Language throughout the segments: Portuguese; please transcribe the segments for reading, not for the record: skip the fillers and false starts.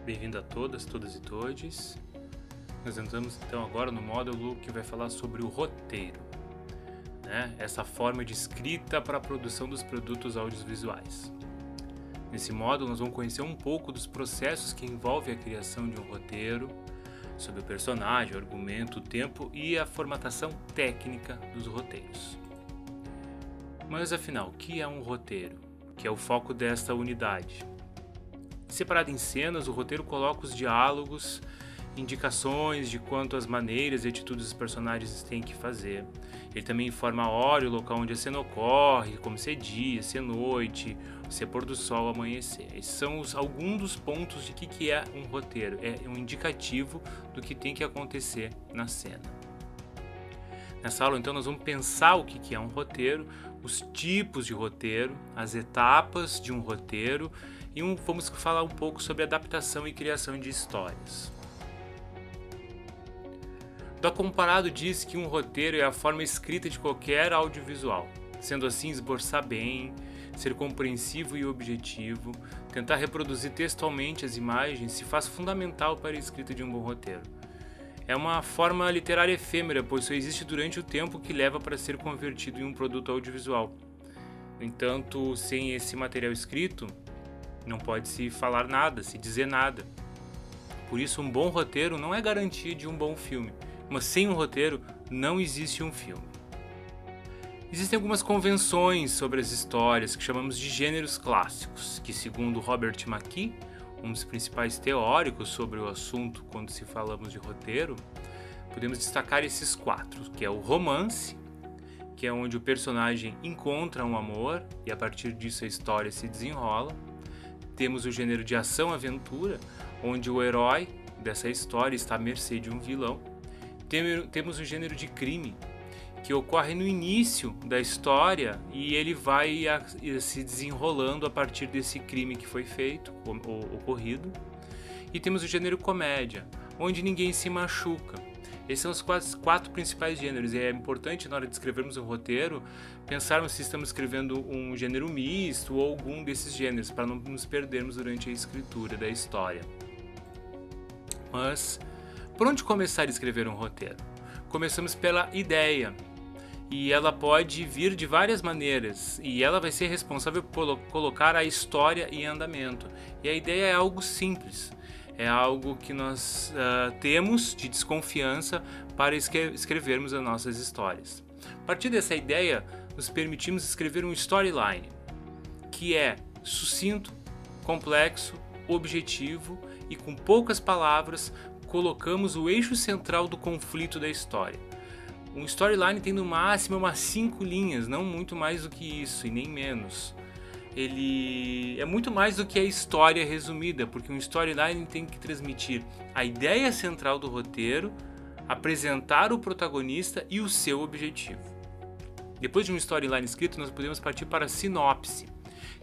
Bem-vindo a todas e todes. Nós entramos então agora no módulo que vai falar sobre o roteiro, né? Essa forma de escrita para a produção dos produtos audiovisuais. Nesse módulo nós vamos conhecer um pouco dos processos que envolvem a criação de um roteiro, sobre o personagem, o argumento, o tempo e a formatação técnica dos roteiros. Mas afinal, o que é um roteiro? Que é o foco desta unidade. Separado em cenas, o roteiro coloca os diálogos, indicações de quanto às maneiras e atitudes dos personagens têm que fazer. Ele também informa a hora e o local onde a cena ocorre, como se é dia, se é noite, se é pôr do sol, amanhecer. Esses são alguns dos pontos de que é um roteiro. É um indicativo do que tem que acontecer na cena. Nessa aula, então, nós vamos pensar o que é um roteiro, os tipos de roteiro, as etapas de um roteiro e vamos falar um pouco sobre adaptação e criação de histórias. Do Comparado diz que um roteiro é a forma escrita de qualquer audiovisual. Sendo assim, esboçar bem, ser compreensivo e objetivo, tentar reproduzir textualmente as imagens se faz fundamental para a escrita de um bom roteiro. É uma forma literária efêmera, pois só existe durante o tempo que leva para ser convertido em um produto audiovisual. No entanto, sem esse material escrito, não pode se falar nada, se dizer nada. Por isso, um bom roteiro não é garantia de um bom filme, mas sem um roteiro não existe um filme. Existem algumas convenções sobre as histórias que chamamos de gêneros clássicos, que segundo Robert McKee, um dos principais teóricos sobre o assunto quando se falamos de roteiro, podemos destacar esses 4, que é o romance, que é onde o personagem encontra um amor e a partir disso a história se desenrola. Temos o gênero de ação-aventura, onde o herói dessa história está à mercê de um vilão. Temos o gênero de crime, que ocorre no início da história e ele vai se desenrolando a partir desse crime que foi feito, ocorrido. E temos o gênero comédia, onde ninguém se machuca. Esses são os 4 principais gêneros e é importante na hora de escrevermos um roteiro pensarmos se estamos escrevendo um gênero misto ou algum desses gêneros para não nos perdermos durante a escritura da história. Mas, por onde começar a escrever um roteiro? Começamos pela ideia. E ela pode vir de várias maneiras, e ela vai ser responsável por colocar a história em andamento. E a ideia é algo simples, é algo que nós temos de desconfiança para escrevermos as nossas histórias. A partir dessa ideia, nos permitimos escrever um storyline, que é sucinto, complexo, objetivo e com poucas palavras colocamos o eixo central do conflito da história. Um storyline tem no máximo umas 5 linhas, não muito mais do que isso e nem menos. Ele é muito mais do que a história resumida, porque um storyline tem que transmitir a ideia central do roteiro, apresentar o protagonista e o seu objetivo. Depois de um storyline escrito, nós podemos partir para a sinopse,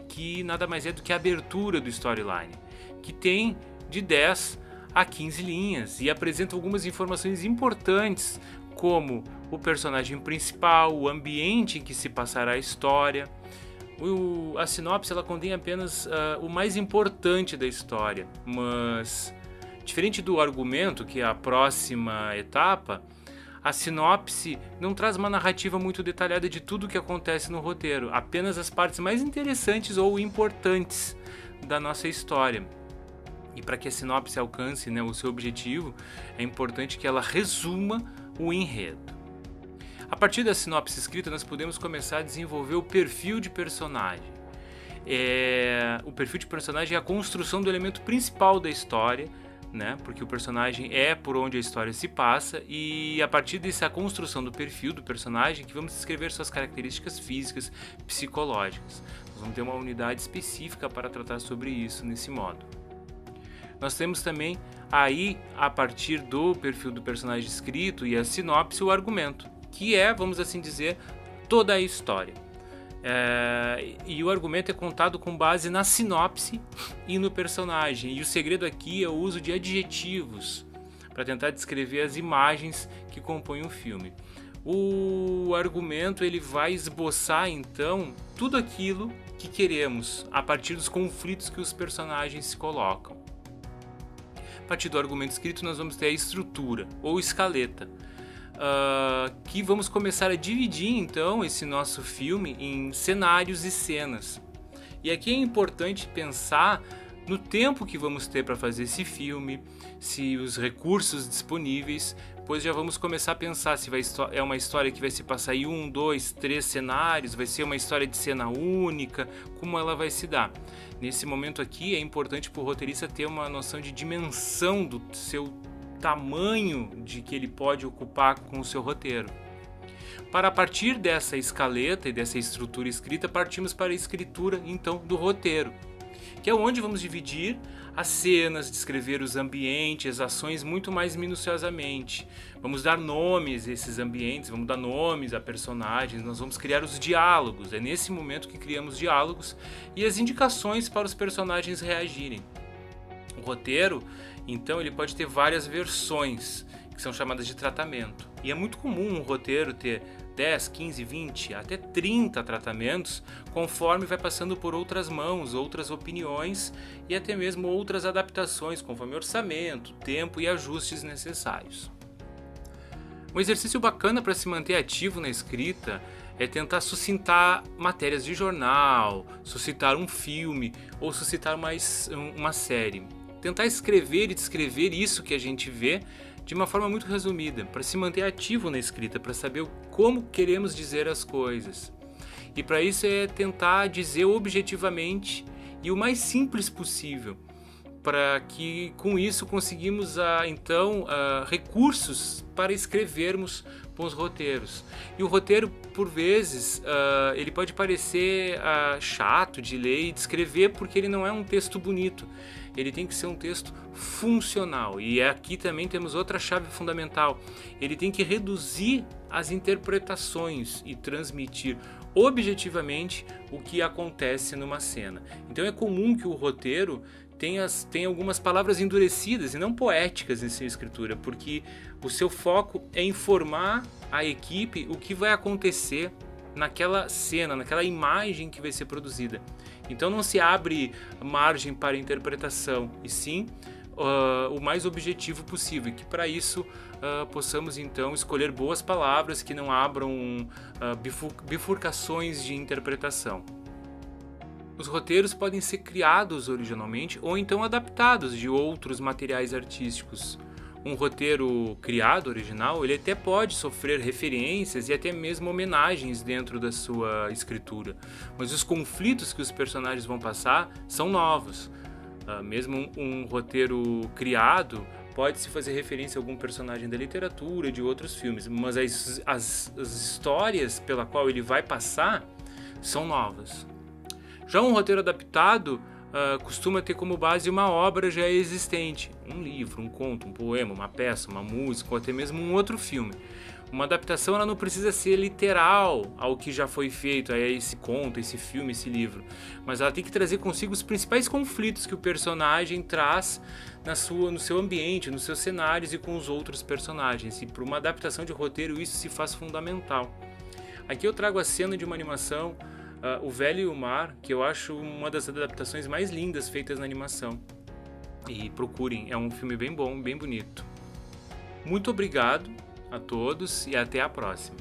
que nada mais é do que a abertura do storyline, que tem de 10 a 15 linhas e apresenta algumas informações importantes, como o personagem principal, o ambiente em que se passará a história. A sinopse ela contém apenas o mais importante da história, mas diferente do argumento, que é a próxima etapa, a sinopse não traz uma narrativa muito detalhada de tudo o que acontece no roteiro, apenas as partes mais interessantes ou importantes da nossa história. E para que a sinopse alcance, o seu objetivo, é importante que ela resuma o enredo. A partir da sinopse escrita, nós podemos começar a desenvolver o perfil de personagem. O perfil de personagem é a construção do elemento principal da história, porque o personagem é por onde a história se passa, e a partir dessa construção do perfil do personagem que vamos descrever suas características físicas, psicológicas. Nós vamos ter uma unidade específica para tratar sobre isso nesse modo. Nós temos também aí, a partir do perfil do personagem escrito e a sinopse, o argumento, que é, vamos assim dizer, toda a história. E o argumento é contado com base na sinopse e no personagem. E o segredo aqui é o uso de adjetivos para tentar descrever as imagens que compõem o filme. O argumento ele vai esboçar então tudo aquilo que queremos a partir dos conflitos que os personagens se colocam. A partir do argumento escrito, nós vamos ter a estrutura ou escaleta, que vamos começar a dividir então esse nosso filme em cenários e cenas. E aqui é importante pensar no tempo que vamos ter para fazer esse filme, se os recursos disponíveis, pois já vamos começar a pensar se é uma história que vai se passar em 1, 2, 3 cenários, vai ser uma história de cena única, como ela vai se dar. Nesse momento aqui é importante para o roteirista ter uma noção de dimensão do seu tamanho de que ele pode ocupar com o seu roteiro. Para a partir dessa escaleta e dessa estrutura escrita, partimos para a escritura então do roteiro, que é onde vamos dividir as cenas, descrever os ambientes, as ações muito mais minuciosamente. Vamos dar nomes a esses ambientes, vamos dar nomes a personagens, nós vamos criar os diálogos. É nesse momento que criamos diálogos e as indicações para os personagens reagirem. O roteiro, então, ele pode ter várias versões, que são chamadas de tratamento. E é muito comum um roteiro ter 10, 15, 20, até 30 tratamentos, conforme vai passando por outras mãos, outras opiniões e até mesmo outras adaptações, conforme orçamento, tempo e ajustes necessários. Um exercício bacana para se manter ativo na escrita é tentar suscitar matérias de jornal, suscitar um filme ou suscitar uma série. Tentar escrever e descrever isso que a gente vê de uma forma muito resumida, para se manter ativo na escrita, para saber como queremos dizer as coisas. E para isso é tentar dizer objetivamente e o mais simples possível, para que com isso conseguimos então recursos para escrevermos bons roteiros. E o roteiro, por vezes, ele pode parecer chato de ler e de escrever porque ele não é um texto bonito. Ele tem que ser um texto funcional. E aqui também temos outra chave fundamental. Ele tem que reduzir as interpretações e transmitir objetivamente o que acontece numa cena. Então é comum que o roteiro tenha algumas palavras endurecidas e não poéticas em sua escritura, porque o seu foco é informar a equipe o que vai acontecer naquela cena, naquela imagem que vai ser produzida. Então não se abre margem para interpretação, e sim o mais objetivo possível, e que para isso possamos então escolher boas palavras que não abram bifurcações de interpretação. Os roteiros podem ser criados originalmente ou então adaptados de outros materiais artísticos. Um roteiro criado, original, ele até pode sofrer referências e até mesmo homenagens dentro da sua escritura, mas os conflitos que os personagens vão passar são novos. Mesmo um roteiro criado pode-se fazer referência a algum personagem da literatura, de outros filmes, mas as histórias pela qual ele vai passar são novas. Já um roteiro adaptado costuma ter como base uma obra já existente, um livro, um conto, um poema, uma peça, uma música ou até mesmo um outro filme. Uma adaptação ela não precisa ser literal ao que já foi feito, a esse conto, esse filme, esse livro, mas ela tem que trazer consigo os principais conflitos que o personagem traz no seu ambiente, nos seus cenários e com os outros personagens. E para uma adaptação de roteiro isso se faz fundamental. Aqui eu trago a cena de uma animação, O Velho e o Mar, que eu acho uma das adaptações mais lindas feitas na animação. E procurem, é um filme bem bom, bem bonito. Muito obrigado a todos e até a próxima.